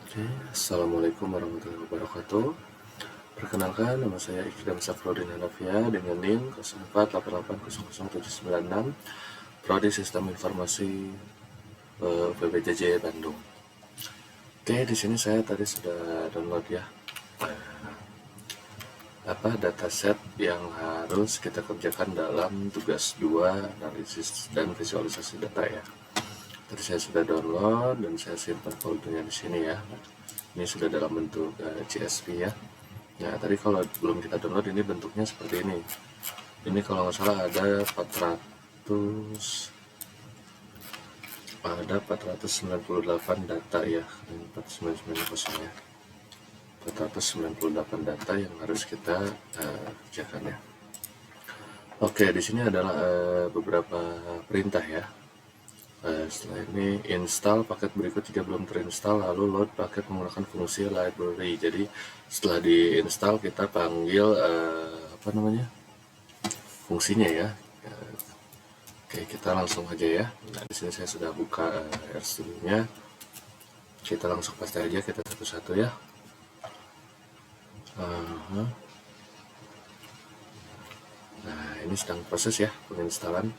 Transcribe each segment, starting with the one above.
Oke, Assalamualaikum warahmatullahi wabarakatuh. Perkenalkan, nama saya Ikdam Safrudin Hanafia dengan NIM 048000796, Prodi Sistem Informasi PBJJ Bandung. Oke, di sini saya tadi sudah download ya dataset yang harus kita kerjakan dalam tugas 2 analisis dan visualisasi data ya. Tadi saya sudah download dan saya simpan foldernya di sini ya. Ini sudah dalam bentuk CSV ya. Nah, tadi kalau belum kita download ini bentuknya seperti ini. Ini kalau nggak salah ada 498 data ya. 4990 ya. 498 data yang harus kita kerjakan ya. Oke, di sini adalah beberapa perintah ya. Setelah ini install paket berikut jika belum terinstall, lalu load paket menggunakan fungsi library. Jadi setelah diinstal kita panggil fungsinya ya. Oke, kita langsung aja ya. Nah, di sini saya sudah buka RStudio-nya. Kita langsung paste aja, kita satu-satu ya. Nah, ini sedang proses ya penginstalan.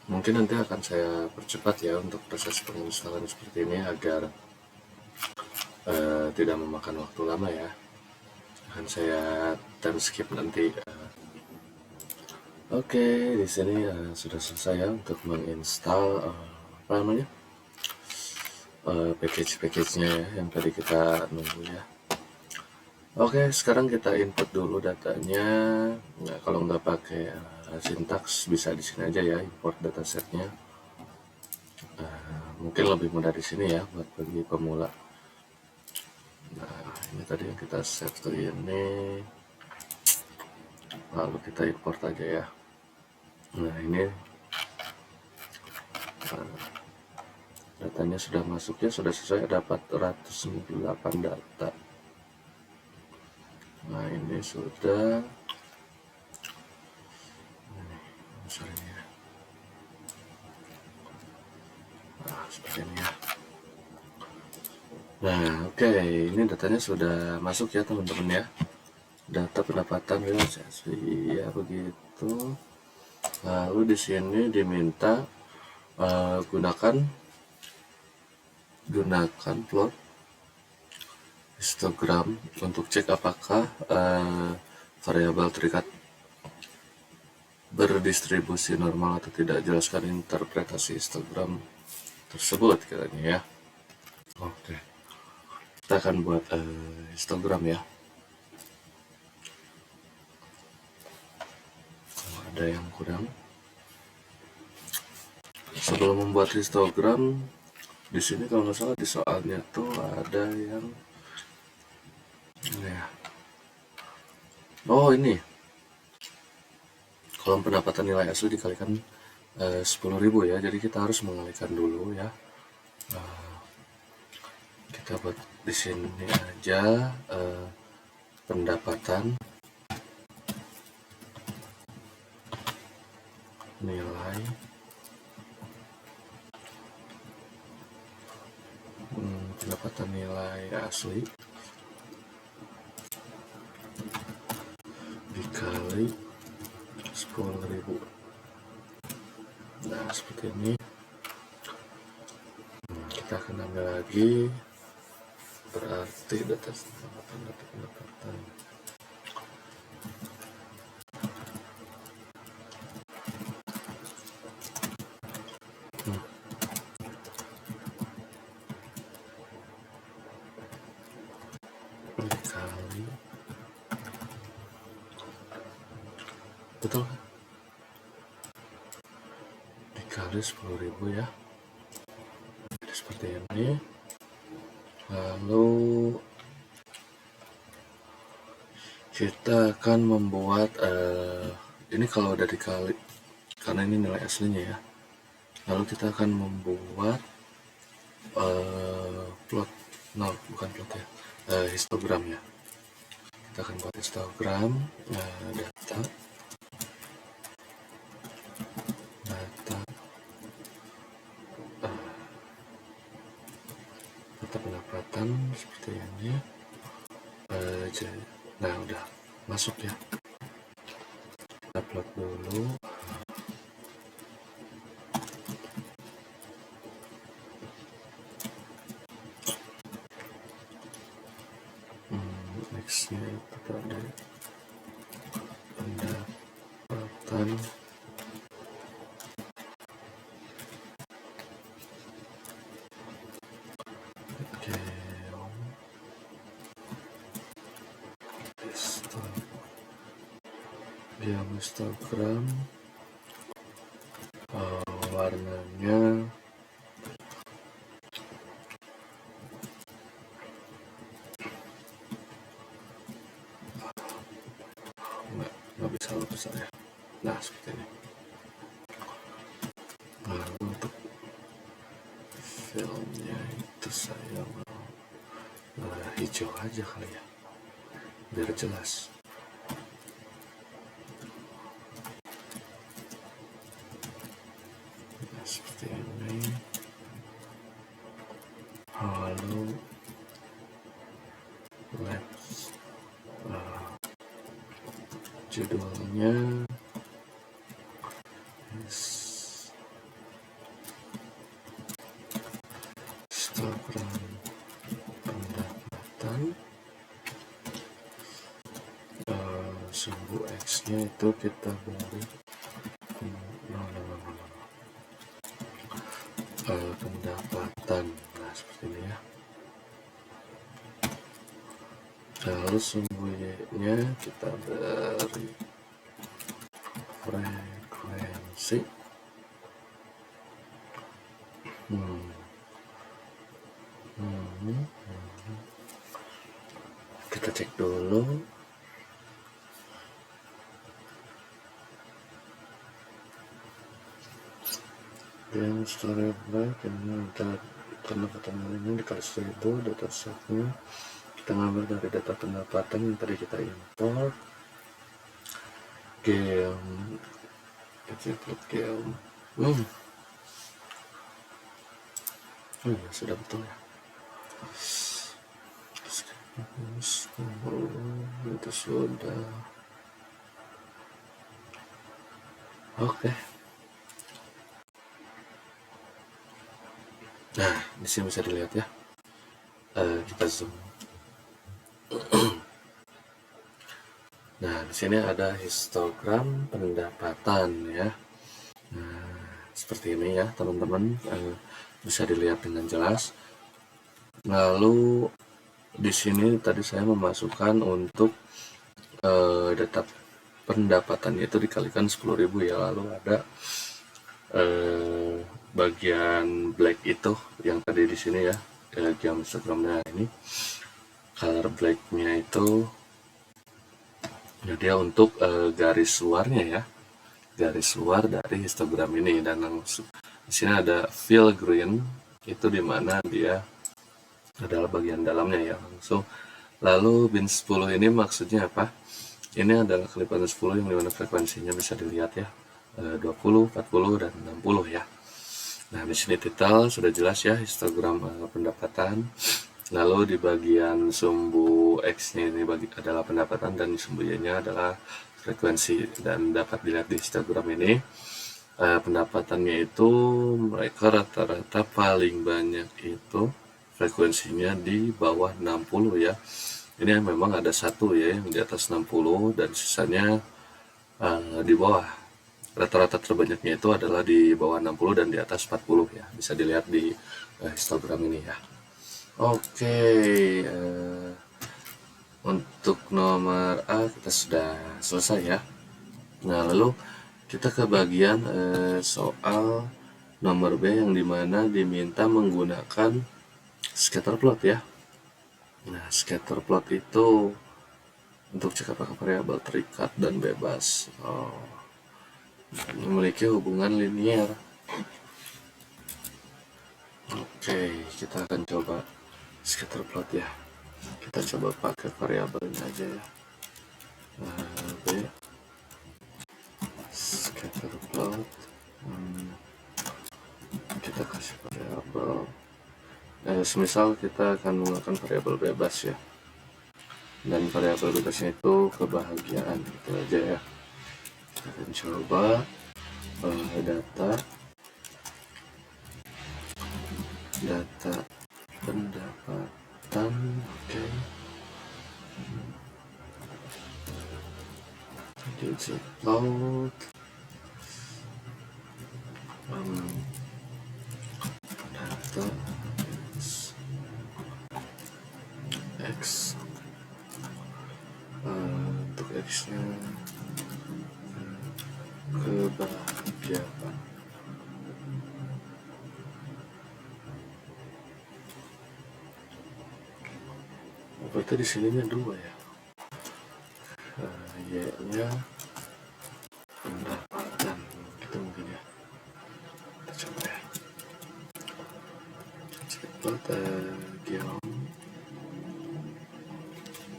Mungkin nanti akan saya percepat ya untuk proses penginstalan seperti ini agar tidak memakan waktu lama ya. Akan saya time skip nanti. Oke, di sini sudah selesai ya untuk menginstal package-nya ya, yang tadi kita nunggu ya. Oke, sekarang kita input dulu datanya. Nah, kalau nggak pakai sintaks bisa di sini aja ya, import datasetnya. Mungkin lebih mudah di sini ya buat bagi pemula. Nah, ini tadi yang kita save tuh ini, lalu kita import aja ya. Nah, ini datanya sudah masuk ya, sudah sesuai, ada 498 data. Nah, ini sudah misalnya seperti ini ya. Nah, oke, ini datanya sudah masuk ya teman-teman ya. Data pendapatan realisasi ya begitu. Lalu di sini diminta gunakan plot histogram untuk cek apakah variabel terikat berdistribusi normal atau tidak. Jelaskan interpretasi histogram tersebut katanya ya. Oke, kita akan buat histogram ya. Kalau ada yang kurang, sebelum membuat histogram, di sini kalau nggak salah di soalnya tuh ada yang ini ya. Oh, ini kolom pendapatan nilai asli dikalikan 10.000 ya. Jadi kita harus mengalihkan dulu ya. Kita buat di sini aja pendapatan nilai pendapatan nilai asli dikali 10.000. Nah, seperti ini. Kita akan ambil lagi, berarti data pendapatan dikali, betul kan? Dikali 10.000 ya. Jadi seperti ini. Lalu kita akan membuat ini kalau udah dikali, karena ini nilai aslinya ya. Lalu kita akan membuat plot, bukan plot ya, histogram ya. Kita akan buat histogram data data pendapatan seperti ini. Nah, udah masuk ya. Upload dulu. Nextnya itu tadi pendapatan. Oke, dia Instagram, warnanya nggak bisa besar ya. Nah, seperti ini. Nah, untuk filmnya itu saya mau hijau aja kali ya, biar jelas. Nah, seperti ini. Lalu let's judulnya Instagram pendapatan, sumbu X nya itu kita beri pendapatan. Nah, seperti ini ya. Lalu sumbu Y nya kita beri frekuensi. Kita cek dulu. Yang story black ini karena pertemuan ini dikali 1000 data setnya kita ngambil dari data pendapatan yang tadi kita import. Game kita upload game. Ya sudah betul ya. Itu sudah. Oke. Nah, di sini bisa dilihat ya. Kita zoom. Nah, di sini ada histogram pendapatan ya. Nah, seperti ini ya, teman-teman. Bisa dilihat dengan jelas. Lalu di sini tadi saya memasukkan untuk data pendapatannya itu dikalikan 10.000 ya. Lalu ada bagian black itu yang tadi di sini ya, jam Instagramnya ini color blacknya itu ya, dia untuk garis luarnya ya, garis luar dari histogram ini. Dan langsung di sini ada fill green itu dimana dia adalah bagian dalamnya ya langsung. Lalu bin 10 ini maksudnya apa? Ini adalah kelipan 10 yang dimana frekuensinya bisa dilihat ya, 20, 40, dan 60 ya. Nah, di sini titel sudah jelas ya, histogram pendapatan. Lalu di bagian sumbu X-nya ini adalah pendapatan dan sumbu Y-nya adalah frekuensi. Dan dapat dilihat di histogram ini pendapatannya itu mereka rata-rata paling banyak itu frekuensinya di bawah 60 ya. Ini memang ada satu ya yang di atas 60 dan sisanya di bawah. Rata-rata terbanyaknya itu adalah di bawah 60 dan di atas 40 ya. Bisa dilihat di histogram ini ya. Oke, untuk nomor A kita sudah selesai ya. Nah, lalu kita ke bagian soal nomor B yang dimana diminta menggunakan scatter plot ya. Nah, scatter plot itu untuk cek apakah variabel terikat dan bebas memiliki hubungan linear. Oke, kita akan coba scatter plot ya. Kita coba pakai variabelnya aja ya. B scatter plot. Kita kasih variabel Semisal kita akan menggunakan variabel bebas ya, dan variabel bebasnya itu kebahagiaan, gitu aja ya. Kita akan coba data pendapatan, oke. Jadi upload data X, untuk X nya kebahagiaan. Berarti di sininya 2 ya. Y-nya pendapatan, gitu mungkin ya. Kita coba ya.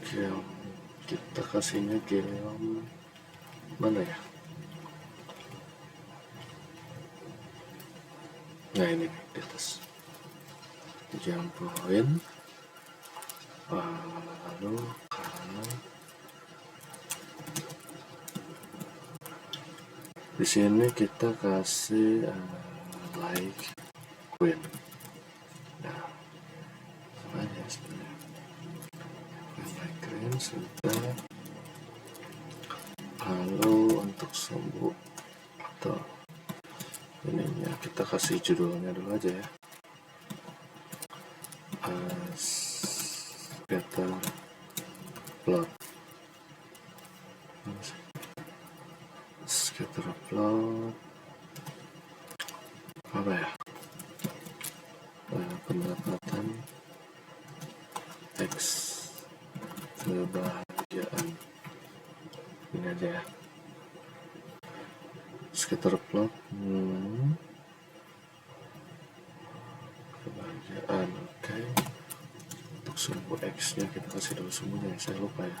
Geom, kita kasihnya geom mana ya? Nah ini nih, di atas geom point, lalu kanan. Di sini kita kasih like queen. Nah, apa aja sebenarnya? Like queen sudah. Lalu untuk sumbu atau ininya kita kasih judulnya dulu aja ya. Scatter plot. Scatter plot apa ya? Pendapatan X kebahagiaan, ini aja ya. Scatter plot kebahagiaan, oke. Untuk sumbu X nya kita kasih dulu sumbunya, saya lupa ya.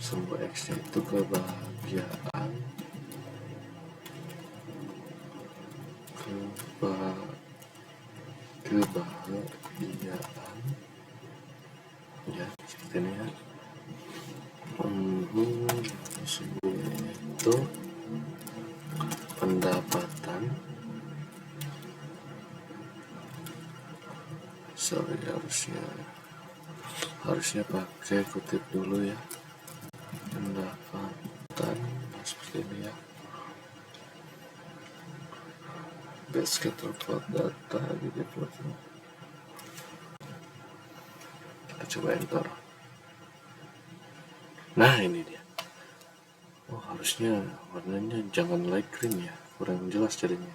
Sumbu X nya itu kebahagiaan, ya seperti ini ya. Sumbunya itu pendapatan, harusnya pakai kutip dulu ya, pendapatan, seperti ini ya. Scatter plot data gitu plotnya. Kita coba enter. Nah ini dia. Oh harusnya warnanya jangan light green ya, kurang jelas jadinya.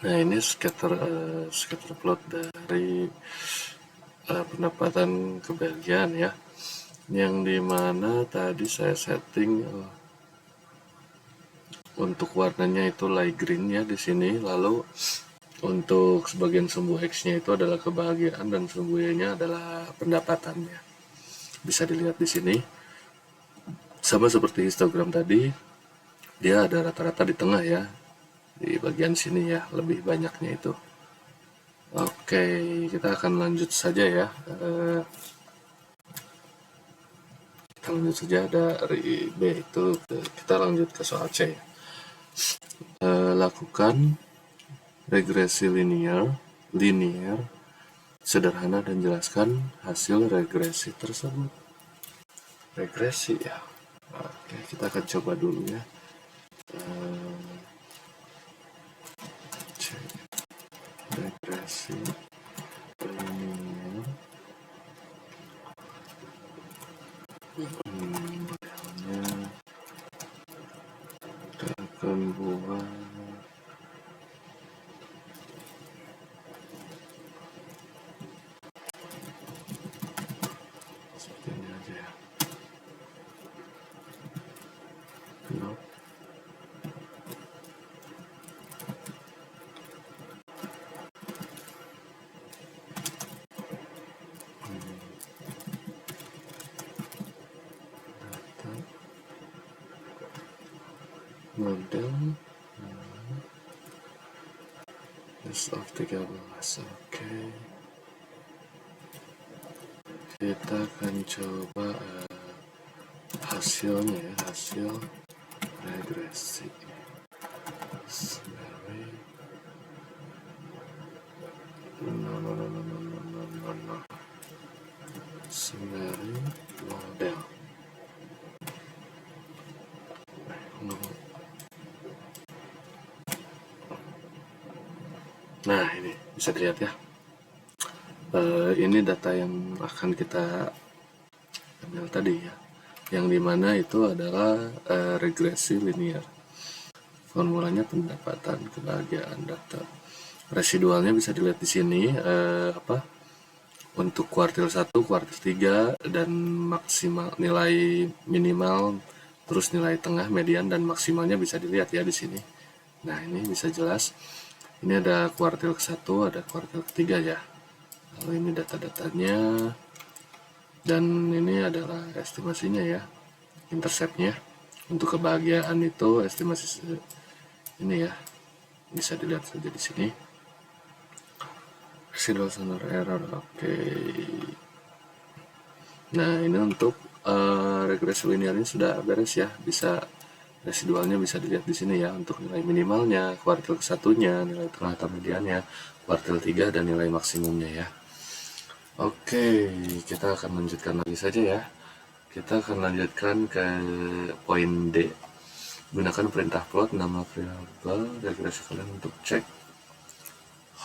Nah ini scatter plot dari pendapatan kebahagiaan ya, yang dimana tadi saya setting untuk warnanya itu light green ya di sini. Lalu untuk sebagian sumbu X-nya itu adalah kebahagiaan dan sumbu Y-nya adalah pendapatannya. Bisa dilihat di sini. Sama seperti histogram tadi, dia ada rata-rata di tengah ya, di bagian sini ya, lebih banyaknya itu. Oke, kita akan lanjut saja ya. Kita lanjut saja dari B itu, kita lanjut ke soal C. Lakukan regresi linear, sederhana dan jelaskan hasil regresi tersebut. Regresi ya. Oke, kita akan coba dulu ya. Regresi linear. Modelnya kita akan buat seperti ini aja ya. Plot. Model of 13. Oke, kita akan coba hasilnya ya, hasil regresi Summary. Summary model. Nah, ini bisa dilihat ya. Ini data yang akan kita ambil tadi ya, yang dimana itu adalah regresi linear. Formulanya pendapatan kebahagiaan data. Residualnya bisa dilihat di sini untuk kuartil 1, kuartil 3, dan maksimal nilai minimal, terus nilai tengah, median, dan maksimalnya bisa dilihat ya di sini. Nah, ini bisa jelas. Ini ada kuartil ke-1, ada kuartil ke-3 ya. Lalu ini data-datanya, dan ini adalah estimasinya ya, interceptnya. Untuk kebahagiaan itu estimasi ini ya, bisa dilihat saja di sini. Residual standard error, oke. Nah, ini untuk regresi linear ini sudah beres ya. Bisa residualnya bisa dilihat di sini ya, untuk nilai minimalnya, kuartil ke-1-nya, nilai tengah atau mediannya, kuartil 3, dan nilai maksimumnya ya. Oke, kita akan lanjutkan lagi saja ya. Kita akan lanjutkan ke poin D. Gunakan perintah plot nama variabel regresi kalian untuk cek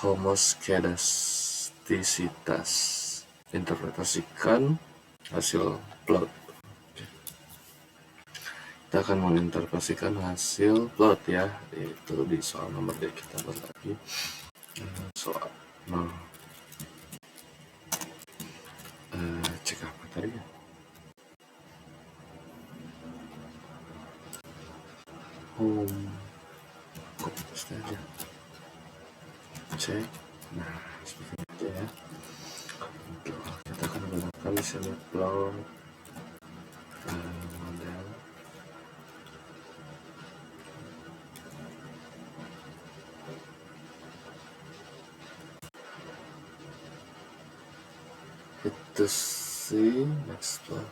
homoskedastisitas. Interpretasikan hasil plot. Kita akan menginterpretasikan hasil plot ya, yaitu di soal nomor D. Kita buat lagi soal cek apa tadi ya, copy aja, cek. Nah, seperti ini aja ya. Kita akan menggunakan select plot model. Itu sih next plot.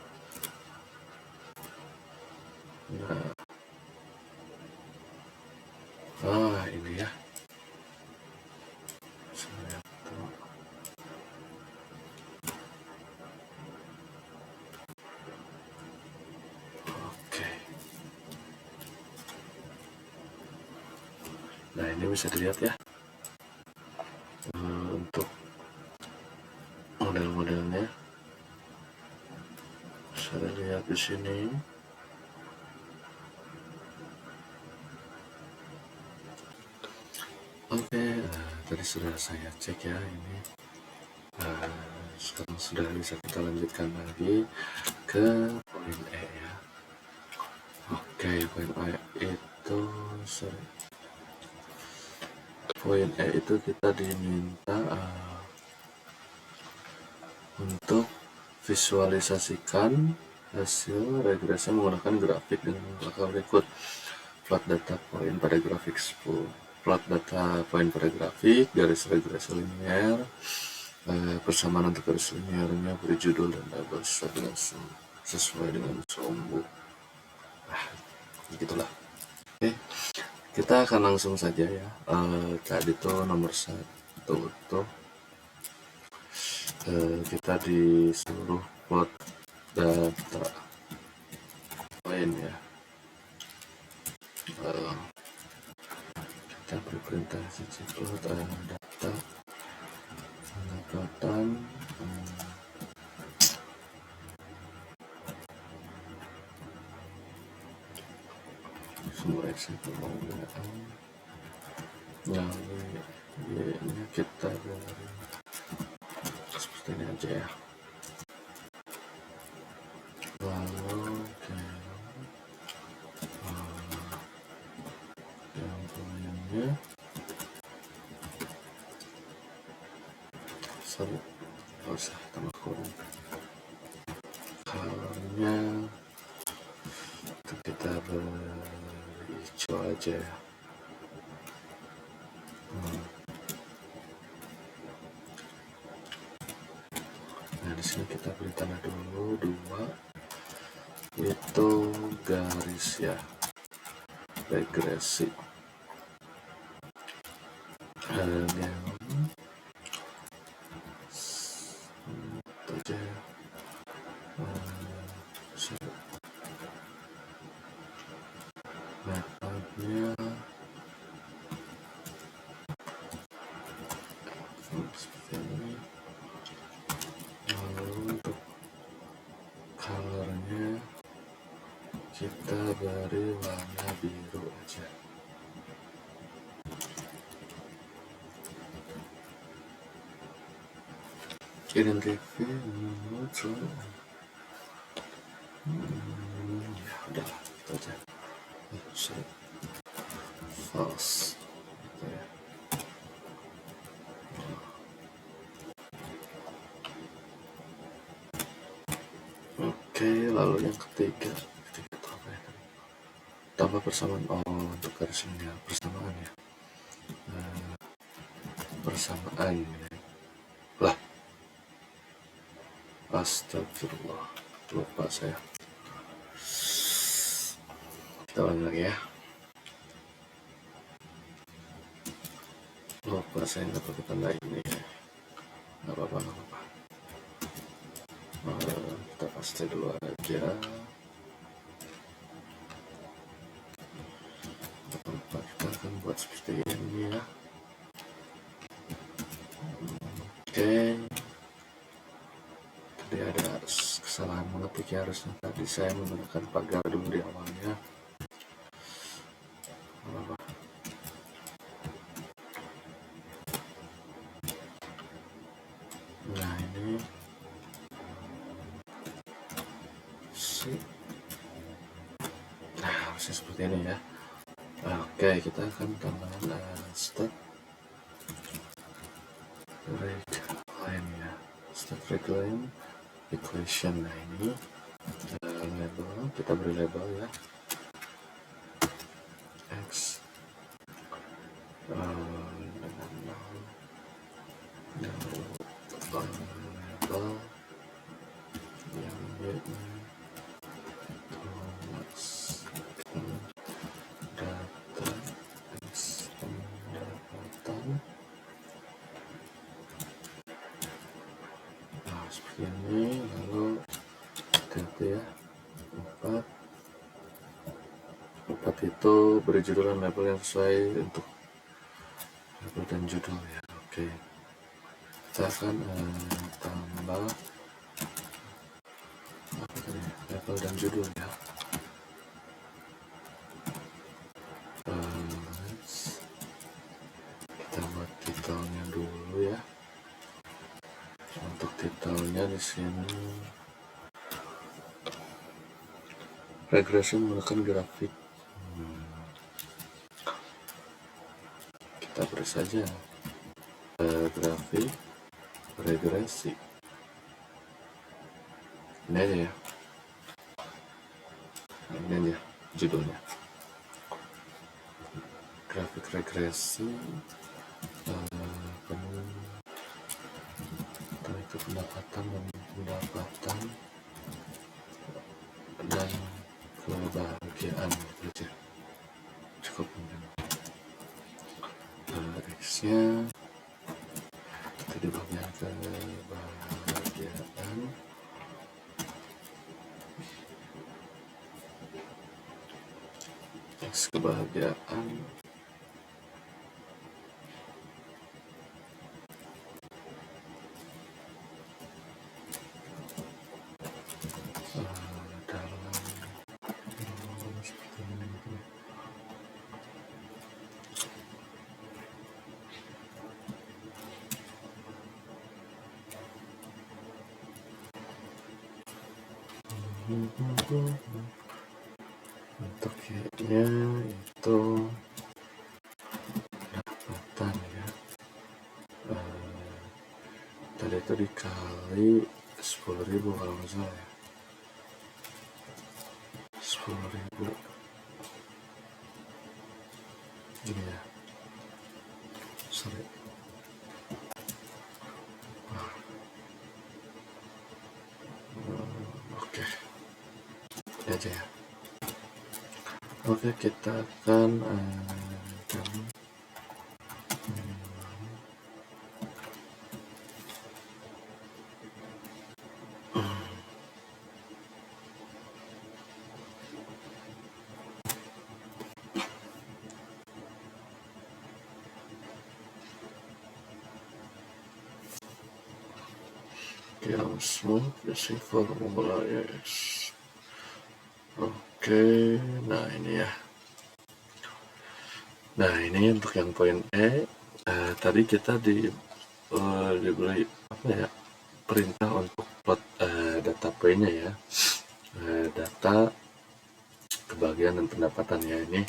Nah, ini ya. Oke. Nah, ini bisa dilihat ya. Untuk model-modelnya bisa dilihat di sini. Oke, tadi sudah saya cek ya ini. Sekarang sudah bisa kita lanjutkan lagi ke poin E ya. Oke, poin E itu kita diminta untuk visualisasikan hasil regresi menggunakan grafik dengan belakang berikut. Plot data poin pada grafik 10. Plot data poin pada grafik, garis regresi linear, persamaan untuk garis linearnya, beri judul dan label sesuai dengan sumbu. Begitulah. Oke, kita akan langsung saja ya. Tadi tuh nomor 1 tuh kita disuruh plot data poin ya. Kita beri perintah plot data pendapatan sumber eksempel penggunaan, lalu y-nya kita beri seperti ini aja ya. Lalu yang poinnya nggak usah tambah kurung, colornya kita beri hijau aja ya. sini kita beri tanda dulu 2 itu garis ya, regresi. Aja metodenya seperti ini. Lalu untuk colornya kita beri warna biru aja. Identify neutral. Ya udah itu aja. Sorry. False. Gitu ya. Oke, lalu yang ketiga itu apa ya? Tambah persamaan. Untuk garisnya persamaan ya. Persamaan ya. Lah, astagfirullah, lupa saya. Kita ulang lagi ya. Lupa saya nggak pakai tanda ini. Nggak apa-apa. Kita paste dulu aja. Kita akan buat seperti ini ya. Oke. Tadi ada kesalahan mengetik ya, harusnya tadi saya menggunakan pagar dulu di awalnya. Nah ini nah harusnya seperti ini ya. Oke, kita akan tambahkan start recline ya, start recline equation. Nah ini label, kita beri label ya, x dengan label yang y-nya data x pendapatan. Nah seperti ini. Lalu ganti ya, 4 itu beri judul dan label yang sesuai untuk label dan judul ya. Oke, kita akan tambah apa tadi, label dan judul ya. Kita buat titelnya dulu ya. Untuk titelnya di sini regresi menggunakan grafik. Kita beri saja grafik regresi. Ini aja ya. Ini aja judulnya. Grafik regresi itu pendapatan dan kebahagiaan aja. Cukup mungkin. X-nya kita di bagian kebahagiaan. X kebahagiaan. Untuk Y-nya itu pendapatan ya. Tadi itu dikali 10.000 kalau nggak salah ya. 10.000 gini ya, sorry. Oke, kita akan smooth using formula yes. Oke, nah ini ya. Nah ini untuk yang poin E. Tadi kita diberi apa ya, perintah untuk plot data P-nya ya, data kebahagiaan dan pendapatan ya. Ini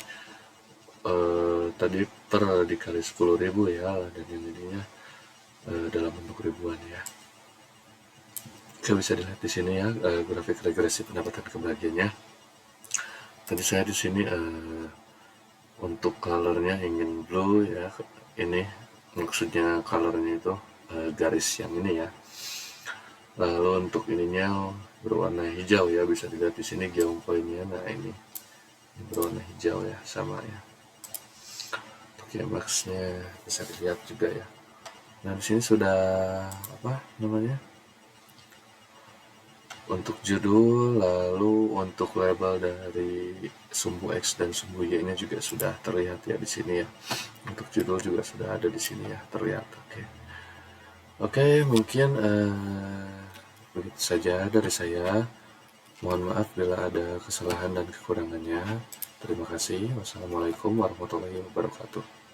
tadi per dikali 10.000 ya, dan yang ininya dalam bentuk ribuan ya. Oke, bisa dilihat di sini ya, grafik regresi pendapatan kebahagiaannya. Tadi saya di sini untuk colornya ingin blue ya, ini maksudnya colornya itu garis yang ini ya. Lalu untuk ininya berwarna hijau ya, bisa dilihat di sini geom poinnya. Nah ini berwarna hijau ya, sama ya. Untuk max-nya bisa dilihat juga ya. Nah di sini sudah apa namanya? Untuk judul, lalu untuk label dari sumbu X dan sumbu Y nya juga sudah terlihat ya di sini ya. Untuk judul juga sudah ada di sini ya, terlihat. Oke, mungkin begitu saja dari saya. Mohon maaf bila ada kesalahan dan kekurangannya. Terima kasih. Wassalamualaikum warahmatullahi wabarakatuh.